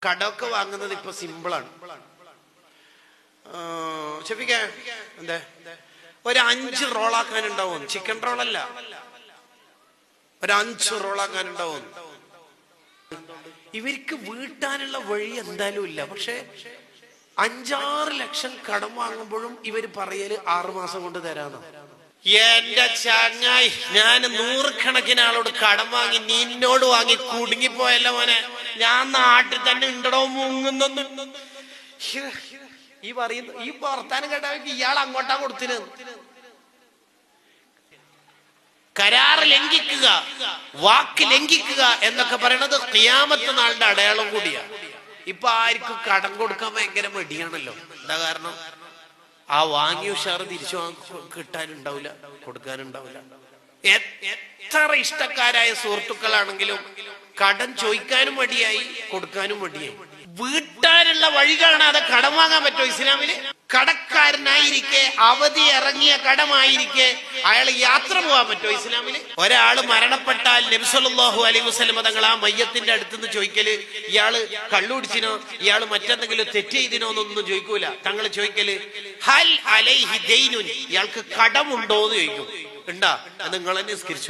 കടമൊക്കെ വാങ്ങുന്നത് ഇപ്പൊ സിമ്പിളാണ്. ഷെഫിക്ക എന്തേ ഒരു 5 റോളാക്കാനുണ്ടാവും. ചിക്കൻ റോളല്ല, ഒരു 5 റോളാക്കാനുണ്ടാവും. ഇവർക്ക് വീട്ടാനുള്ള വഴി എന്തായാലും ഇല്ല. പക്ഷെ 5-6 ലക്ഷം കടം വാങ്ങുമ്പോഴും ഇവര് പറയല് 6 മാസം കൊണ്ട് തരാന്ന്. എന്റെ ചങ്ങായി, ഞാൻ 100 കണക്കിന് ആളോട് കടം വാങ്ങി നിന്നോട് വാങ്ങി കുടുങ്ങിപ്പോയല്ലോ മോനെ. ഞാൻ നാട്ടിൽ തന്നെ ഉണ്ടടോ മുങ്ങുന്നൊന്നും. ഈ പറയുന്ന ഈ വർത്താനം കേട്ടാൽ ഇയാൾ അങ്ങോട്ടാ കൊടുത്തിന്. കരാറ് ലംഘിക്കുക, വാക്ക് ലംഘിക്കുക എന്നൊക്കെ പറയുന്നത് ഖിയാമത്ത് നാളിന്റെ അടയാളം കൂടിയാ. ഇപ്പൊ ആർക്കും കടം കൊടുക്കാൻ ഭയങ്കര മടിയാണല്ലോ. എന്താ കാരണം? ആ വാങ്ങിയ ഉഷാറ് തിരിച്ചു കിട്ടാനുണ്ടാവില്ല, കൊടുക്കാനുണ്ടാവില്ല. എത്ര ഇഷ്ടക്കാരായ സുഹൃത്തുക്കളാണെങ്കിലും കടം ചോദിക്കാനും മടിയായി, കൊടുക്കാനും മടിയായി. വീട്ടാനുള്ള വഴി കാണാതെ കടം വാങ്ങാൻ പറ്റുമോ ഇസ്ലാമില്? കടക്കാരനായിരിക്കെ, അവധി ഇറങ്ങിയ കടമായിരിക്കെ അയാൾ യാത്ര പോകാൻ പറ്റുമോ ഇസ്ലാമില്? ഒരാള് മരണപ്പെട്ടാൽ നബി സല്ലല്ലാഹു അലൈഹി വസല്ലം തങ്ങൾ ആ മയ്യത്തിന്റെ അടുത്തുനിന്ന് ചോദിക്കല് ഇയാള് കള്ളുടിച്ചിനോ, ഇയാള് മറ്റെന്തെങ്കിലും തെറ്റ് ചെയ്തിനോ എന്നൊന്നും ചോദിക്കൂല. തങ്ങൾ ചോദിക്കല് ഹൽ അലൈഹി ദൈനുൻ, ഇയാൾക്ക് കടമുണ്ടോ എന്ന് ചോദിക്കും. ഉണ്ടാ? നിങ്ങൾ തന്നെ നിസ്കരിച്ചു.